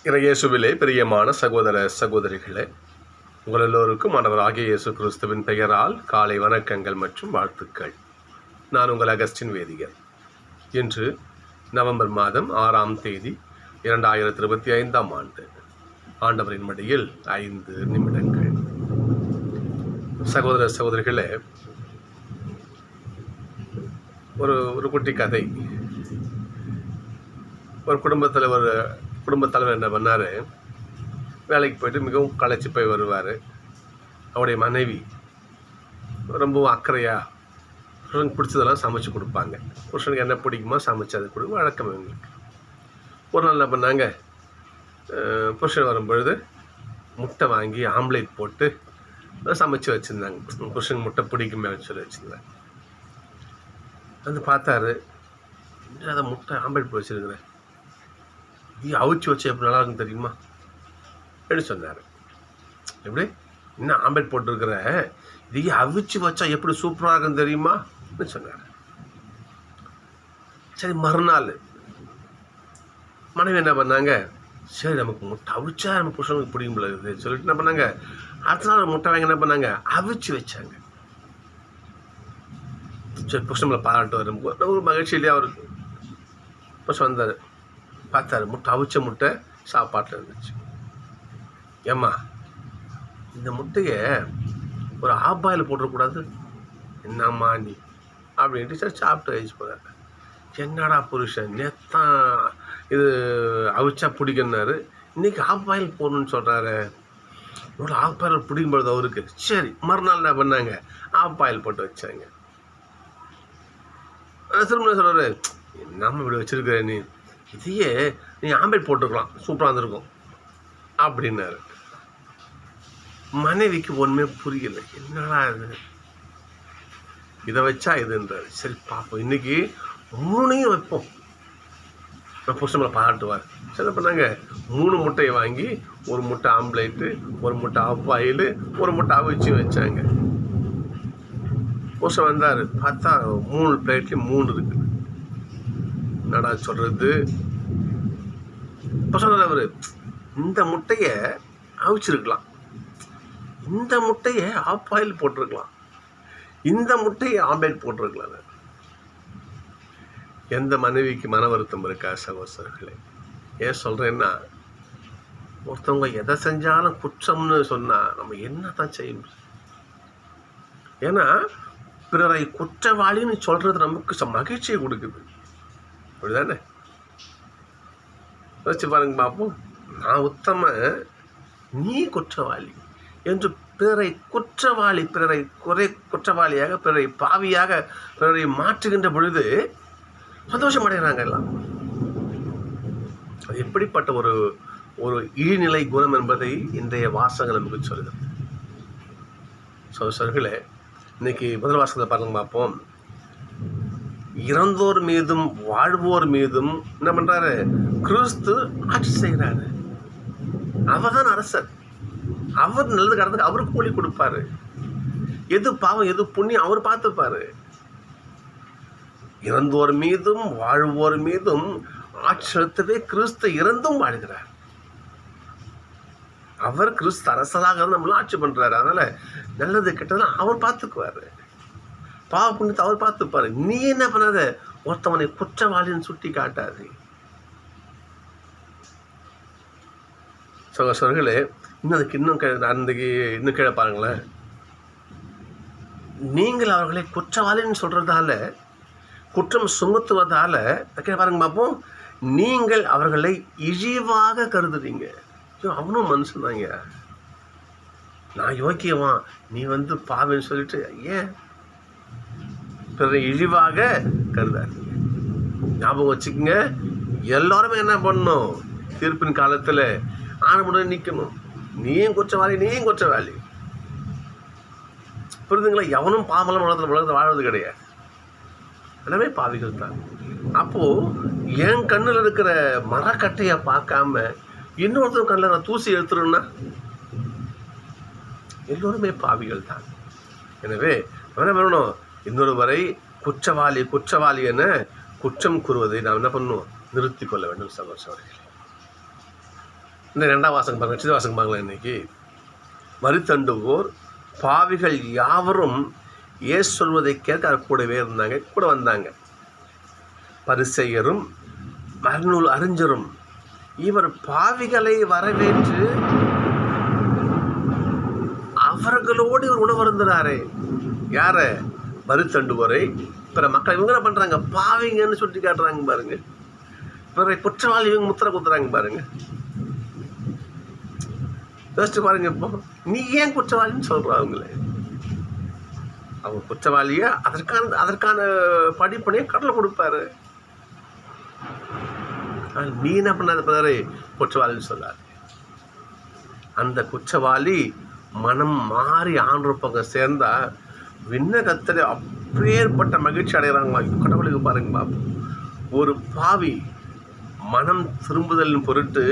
இயேசுவிலே பிரியமான சகோதர சகோதரிகளே, உங்கள் எல்லோருக்கும் ஆண்டவராகிய இயேசு கிறிஸ்துவின் பெயரால் காலை வணக்கங்கள் மற்றும் வாழ்த்துக்கள். நான் உங்கள் அகஸ்டின் வேதிகர். இன்று நவம்பர் மாதம் 6ஆம் தேதி 2025ஆம் ஆண்டு. ஆண்டவரின் மடியில் 5 நிமிடங்கள். சகோதர சகோதரிகளே, ஒரு குட்டி கதை. ஒரு குடும்பத்தலைவர் என்ன பண்ணார், வேலைக்கு போயிட்டு மிகவும் களைச்சி போய் வருவார். அவருடைய மனைவி ரொம்பவும் அக்கறையாக புருஷனுக்கு பிடிச்சதெல்லாம் சமைச்சு கொடுப்பாங்க. புருஷனுக்கு என்ன பிடிக்குமோ சமைச்சு அது கொடுக்க வழக்கம் எங்களுக்கு. ஒரு நாள் என்ன பண்ணாங்க, புருஷன் வரும்பொழுது முட்டை வாங்கி ஆம்லேட் போட்டு சமைச்சு வச்சுருந்தாங்க. புருஷனுக்கு முட்டை பிடிக்குமே சொல்லி வச்சுருந்தாங்க. வந்து பார்த்தாரு, அதை முட்டை ஆம்லேட் போட்டு வச்சுருக்கிறேன், இது அவிச்சு வச்சு எப்படி நல்லா இருக்குன்னு தெரியுமா எப்படி சொன்னார். எப்படி இன்னும் ஆம்லேட் போட்டிருக்கிற, இது அவிச்சு வச்சா எப்படி சூப்பராக இருக்குன்னு தெரியுமா சொன்னார். சரி, மறுநாள் மனைவி என்ன பண்ணாங்க, சரி நமக்கு முட்டை அவிச்சா நம்ம புருஷனுக்கு பிடிக்கும் போல இருக்குது சொல்லிட்டு என்ன பண்ணாங்க, அடுத்த நாள் முட்டை வாங்கி என்ன பண்ணாங்க, அவிச்சு வச்சாங்க. சரி, புருஷன் பாராட்டு வரும் ஒரு மகிழ்ச்சியிலேயே அவருக்கு. புருஷன் வந்தார், பார்த்தாரு, முட்டை அவிச்ச முட்டை சாப்பாட்டில் இருந்துச்சு. ஏம்மா, இந்த முட்டையை ஒரு ஆப்பாயில் போட்டுறக்கூடாது, என்னம்மா நீ அப்படின்ட்டு சரி சாப்பிட்டு வச்சு போகிறார். என்னடா புருஷன், நேத்தான் இது அவிச்சா பிடிக்குன்னாரு, இன்றைக்கி ஆப்பாயில் போடணுன்னு சொல்கிறாரு. இவ்வளோ ஆப்பாயில் பிடிக்கும்பொழுது அவருக்கு. சரி, மறுநாள் என்ன பண்ணாங்க, ஆப்பாயில் போட்டு வச்சாங்க. திரும்ப சொல்கிறாரு, நம்ம இப்படி வச்சுருக்கிற நீ, இதையே நீ ஆம்லேட் போட்டுருக்கலாம், சூப்பராக இருந்திருக்கும் அப்படின்னாரு. மனைவிக்கு ஒன்றுமே புரியல, என்னடா இது, இதை வச்சா இதுன்றாரு. சரி பார்ப்போம், இன்னைக்கு 3ஐயும் வைப்போம், புருஷங்களை பாராட்டுவார். சரி பண்ணாங்க, 3 முட்டையை வாங்கி, ஒரு முட்டை ஆம்லேட்டு, ஒரு முட்டை ஆப்பாயில், ஒரு முட்டை அவிச்சு வச்சாங்க. புருஷன் வந்தார், பார்த்தா 3 பிளேட்லேயும் 3 இருக்குது. என்னடா சொல்கிறது. இப்போ சொல்கிறார் அவர், இந்த முட்டையை அவிச்சிருக்கலாம், இந்த முட்டையை ஆப்பாயில் போட்டிருக்கலாம், இந்த முட்டையை ஆம்லேட் போட்டிருக்கலாம். எந்த மனைவிக்கு மன வருத்தம் இருக்கா சகோதரர்களே? ஏன் சொல்கிறேன்னா, ஒருத்தவங்க எதை செஞ்சாலும் குற்றம்னு சொன்னால் நம்ம என்ன தான் செய்ய முடியும்? ஏன்னா பிறரை குற்றவாளின்னு சொல்கிறது நமக்கு மகிழ்ச்சியை கொடுக்குது, அப்படிதானே? வச்சு பாருங்க பார்ப்போம். நான் உத்தம, நீ குற்றவாளி என்று பிறரை குற்றவாளி, பிறரை குற்றவாளியாக, பிறரை பாவியாக, பிறரை மாற்றுகின்ற பொழுது சந்தோஷம் அடைகிறாங்க எல்லாம். அது எப்படிப்பட்ட ஒரு இழிநிலை குணம் என்பதை இன்றைய வாசகம் நமக்கு சொல்லுது. சகோதரர்களே, இன்னைக்கு முதல் வாசகத்தை பாருங்க பார்ப்போம். இறந்தோர் மீதும் வாழ்வோர் மீதும் என்ன பண்றாரு, கிறிஸ்து ஆட்சி செய்கிறாரு. அவர் தான் அரசர். அவர் நல்லது கடந்து அவருக்கு கூலி கொடுப்பாரு. எது பாவம் எது புண்ணியம் அவர் பார்த்துப்பாரு. இறந்தோர் மீதும் வாழ்வோர் மீதும் ஆட்சி செலுத்தவே கிறிஸ்து இறந்தும் வாழ்கிறார். அவர் கிறிஸ்து அரசராக நம்மளும் ஆட்சி பண்றாரு. அதனால நல்லது கெட்டதெல்லாம் அவர் பார்த்துக்குவாரு. பாவ புண்ணியத்தை அவர் பார்த்துப்பாரு. நீ என்ன பண்ணாத, ஒருத்தவனை குற்றவாளின்னு சுட்டி காட்டாது. சகோதரர்களே, இன்னும் கீழே பாருங்களேன். நீங்கள் அவர்களை குற்றவாளின்னு சொல்றதால, குற்றம் சுமத்துவதால கீழே பாருங்க பார்ப்போம், நீங்கள் அவர்களை இழிவாக கருதுறீங்க. அவனும் மனுஷன் தாங்க, நான் யோக்கியவான், நீ பாவின்னு சொல்லிட்டு ஏன் பிறரை இழிவாக கருதாதீங்க. ஞாபகம் வச்சுக்கோங்க, எல்லாருமே என்ன பண்ணணும், தீர்ப்பின் காலத்தில் ஆணுமுடன் நிற்கணும். நீயும் குற்றவாளி. புரிதுங்களா? எவனும் பாவமெல்லாம் உலகத்தில் வாழ்வது கிடையாது, எல்லாமே பாவிகள் தான். அப்போது என் கண்ணில் இருக்கிற மரக்கட்டையை பார்க்காம இன்னொருத்தர் கண்ணில் நான் தூசி எடுத்துருன்னா எல்லோருமே பாவிகள் தான். எனவே என்ன பண்ணணும், இன்னொருவரை குற்றவாளி என குற்றம் கூறுவதை நாம் என்ன பண்ணணும், நிறுத்தி கொள்ள வேண்டும் சகோதரர்களே. இந்த 2ஆம் வாசகம் பாருங்கள், சிறு வாசகம் பாருங்களேன். இன்றைக்கி மறுத்தண்டுவோர் பாவிகள் யாவரும் ஏசு சொல்வதை கேட்க அவர் கூடவே இருந்தாங்க, கூட வந்தாங்க. பரிசேயரும் மறைநூல் அறிஞரும் இவர் பாவிகளை வரவேற்று அவர்களோடு இவர் உணவருந்துறாரே. யார? மறுத்தண்டுவோரை. பிற மக்கள் இவங்க என்ன பண்ணுறாங்க? பாவிங்கன்னு சொல்லி காட்டுறாங்க பாருங்க. பிற குற்றவாளி இவங்க முத்திரை குத்துறாங்க பாருங்க. யோசிச்சு பாருங்க. இப்போ நீ ஏன் குற்றவாளின்னு சொல்ற? அவங்க குற்றவாளியா அதற்கான படிப்பனையை கடலை கொடுப்பாரு. நீ என்ன பண்ணாத பிறகு குற்றவாளின்னு சொல்லாரு. அந்த குற்றவாளி மனம் மாறி ஆண்டவர் பக்கம் சேர்ந்தா விண்ணகத்தில் அப்பேற்பட்ட மகிழ்ச்சி அடைகிறாங்களா கடவுளுக்கு. பாருங்க பாப்போம், ஒரு பாவி மனம் திரும்புதலின் பொருட்டு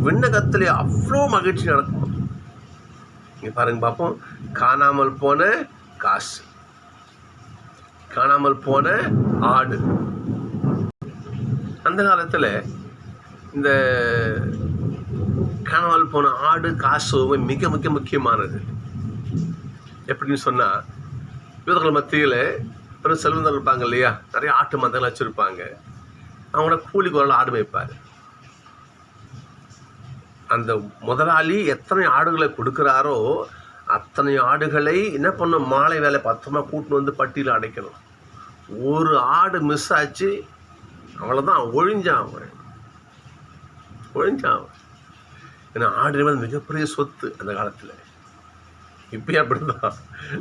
விண்ணகத்திலே அவ்வளோ மகிழ்ச்சி நடக்கும். இங்கே பாருங்க பார்ப்போம். காணாமல் போன காசு, காணாமல் போன ஆடு. அந்த காலத்தில் இந்த காணாமல் போன ஆடு காசு மிக மிக முக்கியமானது. எப்படின்னு சொன்னால், யூதர்கள் மத்தியில் பெரும் செல்வந்தர்கள் இருப்பாங்க இல்லையா, நிறைய ஆட்டு மந்தங்கள் வச்சுருப்பாங்க. அவங்களோட கூலிக்கு ஒரு ஆடு மேய்ப்பார். அந்த முதலாளி எத்தனை ஆடுகளை கொடுக்குறாரோ அத்தனை ஆடுகளை என்ன பண்ணும், மாலை வேலை பத்திரமா கூட்டின்னு வந்து பட்டியில் அடைக்கணும். ஒரு ஆடு மிஸ் ஆச்சு, அவ்வளோதான், ஒழிஞ்சான். ஏன்னா ஆடு வந்து மிகப்பெரிய சொத்து அந்த காலத்தில். இப்போயே அப்படி தான்.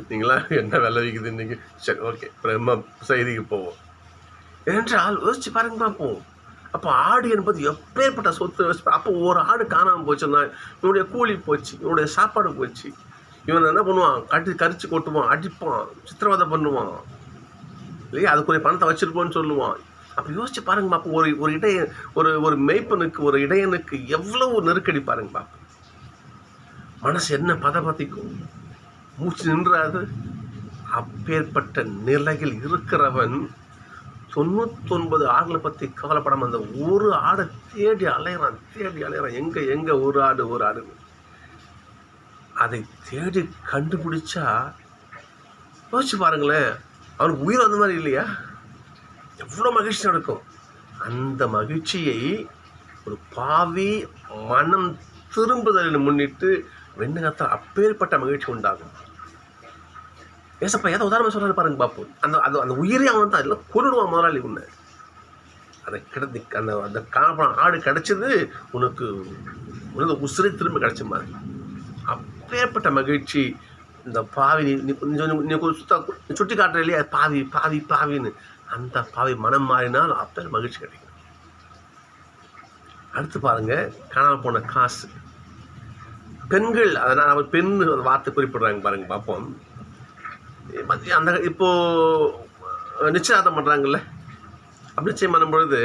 நீங்களாம் என்ன விலை விற்குது இன்றைக்கி? சரி, ஓகே, பிரம்ம செய்திக்கு போவோம். ஏனென்றால் யோசிச்சு பாருங்க பார்ப்போம். அப்போ ஆடு என்பது எப்பேற்பட்ட சொத்து. அப்போ ஒரு ஆடு காணாமல் போச்சுன்னா இவனுடைய கூலி போச்சு, இவனுடைய சாப்பாடு போச்சு. இவன் என்ன பண்ணுவான்? கரிச்சு கொட்டுவான், அடிப்பான், சித்திரவதை பண்ணுவான் இல்லையா? அதுக்குரிய பணத்தை வச்சுருப்போன்னு சொல்லுவான். அப்போ யோசிச்சு பாருங்க பார்ப்போம். ஒரு மெய்ப்பனுக்கு, ஒரு இடையனுக்கு எவ்வளவு நெருக்கடி பாருங்க பார்ப்போம். மனசு என்ன பதபதிக்கும், மூச்சு நின்றாது. அப்பேற்பட்ட நிலையில் இருக்கிறவன் 99 ஆடுகளை பற்றி கவலைப்படாமல் அந்த ஒரு ஆடை தேடி அலையிறான். எங்கே ஒரு ஆடு. அதை தேடி கண்டுபிடிச்சா யோசிச்சு பாருங்களேன், அவனுக்கு உயிர் வந்த மாதிரி இல்லையா? எவ்வளோ மகிழ்ச்சி நடக்கும். அந்த மகிழ்ச்சியை ஒரு பாவி மனம் திரும்புதலில் முன்னிட்டு விண்ணகத்தால் அப்பேற்பட்ட மகிழ்ச்சி உண்டாகும். ஏசப்பா ஏதோ உதாரணம் சொல்கிறாரு பாருங்க பார்ப்போம். அந்த உயிரே அவன் தான் எல்லாம் கொண்டுடுவான் முதலாளி. உன்னை அதை அந்த காணப்படம் ஆடு கிடச்சது உனக்கு உசுரை திரும்ப கிடச்ச மாதிரி. அப்பேற்பட்ட மகிழ்ச்சி இந்த பாவி நீ சுட்டி காட்டுற இல்லையா, பாவின்னு. அந்த பாவி மனம் மாறினால் அப்போ மகிழ்ச்சி கிடைக்கும். அடுத்து பாருங்க, காணாமல் போன காசு. பெண்கள், அதனால் அவர் பெண் வார்த்தை குறிப்பிடுறாங்க பாருங்க பார்ப்போம். அந்த இப்போது நிச்சயதார்த்தம் பண்ணுறாங்கல்ல, அப்படி நிச்சயம் பண்ணும்பொழுது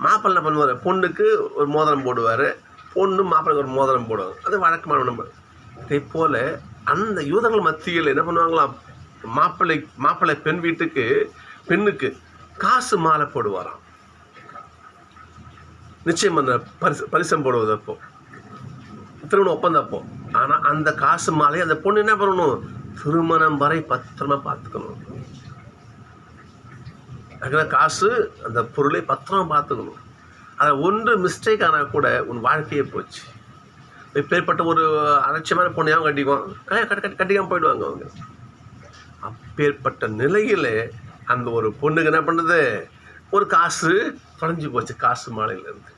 மாப்பிள்ளை என்ன பண்ணுவார்? பொண்ணுக்கு ஒரு மோதிரம் போடுவார், பொண்ணு மாப்பிள்ளைக்கு ஒரு மோதிரம் போடுவாங்க. அது வழக்கமான நம்ம. இதே போல் அந்த யூதர்கள் மத்தியில் என்ன பண்ணுவாங்களாம்? மாப்பிள்ளை பெண்ணுக்கு காசு மாலை போடுவாராம். நிச்சயம் அந்த பரிசம் போடுவதப்போ, திருமணம் ஒப்பந்தப்போ. ஆனால் அந்த காசு மாலையை அந்த பொண்ணு என்ன பண்ணணும்? திருமணம் வரை பத்திரமா பார்த்துக்கணும். அதுக்கு காசு, அந்த பொருளை பத்திரமா பார்த்துக்கணும். அதை ஒன்று மிஸ்டேக் ஆனால் கூட உன் வாழ்க்கையே போச்சு. இப்பேற்பட்ட ஒரு அலட்சியமான பொண்ணையாகவும் கட்டிக்காமல் போயிடுவாங்க அவங்க. அப்பேற்பட்ட நிலையில் அந்த ஒரு பொண்ணுக்கு என்ன பண்ணுது? ஒரு காசு தொலைஞ்சு போச்சு. காசு மாலையிலேருந்து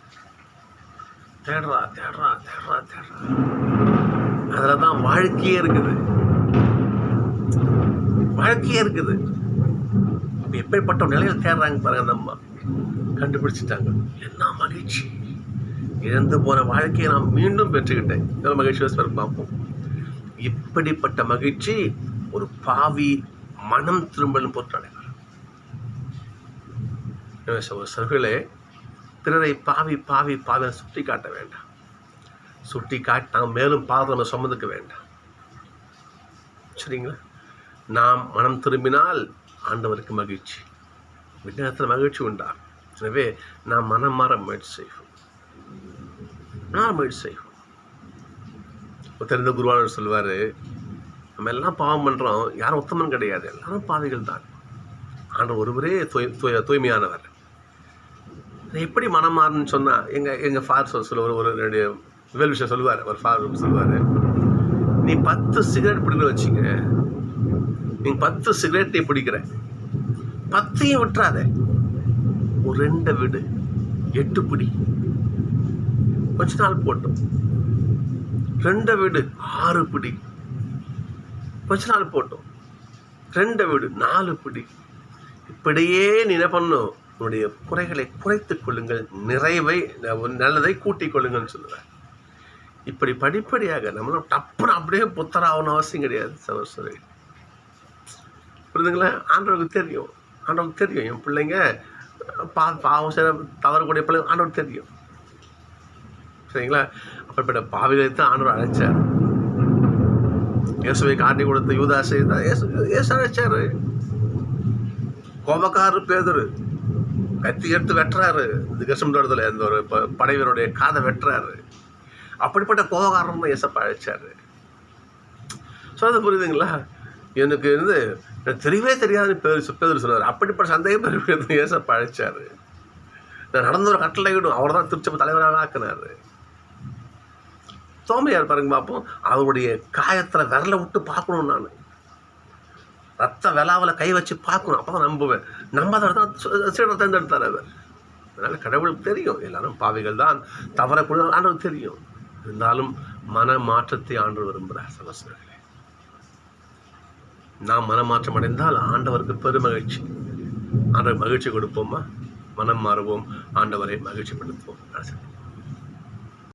தேடுறா. அதில் தான் வாழ்க்கையே இருக்குது. இப்போ எப்பேற்பட்ட நிலையில் தேடுறாங்க பாருங்க. அந்த அம்மா கண்டுபிடிச்சிட்டாங்க. என்ன மகிழ்ச்சி! இழந்து போன வாழ்க்கையை நான் மீண்டும் பெற்றுக்கிட்டேன். இதெல்லாம் மகிழ்ச்சி பார்ப்போம். இப்படிப்பட்ட மகிழ்ச்சி ஒரு பாவி மனம் திரும்பலும் போட்டு அடைவார். சகோதரர்களே, பிறரை பாவி சுட்டி காட்ட வேண்டாம். சுட்டி காட்டி நாம் மேலும் பாவத்தை நம்ம சுமந்துக்க வேண்டாம். சரிங்களா? நாம் மனம் திரும்பினால் ஆண்டவருக்கு மகிழ்ச்சி, விண்ணகத்தில் மகிழ்ச்சி உண்டாகும். எனவே நாம் மனம் மாற முயற்சி செய்வோம். தெரிந்த குருவானவர் சொல்லுவார், நம்ம எல்லாம் பாவம் பண்ணுறோம், யாரும் உத்தமன் கிடையாது, எல்லாரும் பாவிகள் தான். ஆண்டவர் ஒருவரே தூய்மையானவர். எப்படி மனம் மாறணும்னு சொன்னால் எங்கள் ஃபாதர் சொல்லுவார், ஒரு வேல் விஷயம் சொல்லுவார். ஒரு ஃபாதர் சொல்லுவார், நீ 10 சிகரெட் பிடிக்கிற வச்சுங்க, நீ 10 சிகரெட் நீ பிடிக்கிற, 10ஐயும் விட்டுறாத, ஒரு 2 விடு, 8 பிடி, கொஞ்ச நாள் போட்டோம். 2 விடு, 6 பிடி, கொஞ்ச நாள் போட்டோம். 2 விடு, 4 பிடி. இப்படியே நீ என்ன பண்ணும், உன்னுடைய குறைகளை குறைத்துக் கொள்ளுங்கள், நிறைவை நல்லதை கூட்டிக் கொள்ளுங்கள்னு சொல்லுவேன். இப்படி படிப்படியாக நம்மளும் டப்புன்னு அப்படியே புத்தராகணும் அவசியம் கிடையாது. சகோதரி புரியுதுங்களா? ஆண்டவருக்கு தெரியும், ஆண்டவருக்கு தெரியும் என் பிள்ளைங்க பாவம் செய்ய தவறக்கூடிய பிள்ளைங்க ஆண்டவருக்கு தெரியும். சரிங்களா? அப்படிப்பட்ட பாவிகளை தான் ஆண்டவர் அழைச்சார். இயேசுவை காட்டி கொடுத்த யூதாசை தான் இயேசு அழைச்சாரு. கோபக்காரர் பேதுரு கத்தி எடுத்து வெட்டுறாரு, இந்த கஷ்டத்துல இந்த ஒரு படைவனுடைய காதை வெட்டுறாரு. அப்படிப்பட்ட கோபக்காரன் தான் இயேசப்பா அழைச்சாரு. சொல்றது புரியுதுங்களா? எனக்கு தெரியவே தெரியாது பேதுரு சொன்னார். அப்படிப்பட்ட சந்தேகம் இயேசப்பா அழைச்சாரு. நான் நடந்த ஒரு கட்டளையிடும் அவர் தான் திருச்சபை தலைவராக ஆக்கினாரு. தோமையார் பாருங்க பார்ப்போம், அவருடைய காயத்தில் விரலை விட்டு பார்க்கணும், நான் ரத்த விழாவில் கை வச்சு பார்க்கணும், அப்போ தான் நம்புவேன். நம்பாத தான் சீடரை தேர்ந்தெடுத்தார் அவர். அதனால் கடவுளுக்கு தெரியும் எல்லாரும் பாவிகள் தான், தவறக்கூடிய ஆண்டவருக்கு தெரியும். இருந்தாலும் மன மாற்றத்தை ஆண்டவர் விரும்புகிறார். சகோதரர்களே, நாம் மனமாற்றம் அடைந்தால் ஆண்டவருக்கு பெருமகிழ்ச்சி. ஆண்டவர் மகிழ்ச்சி கொடுப்போமா? மனம் மாறுவோம், ஆண்டவரை மகிழ்ச்சிப்படுத்துவோம்.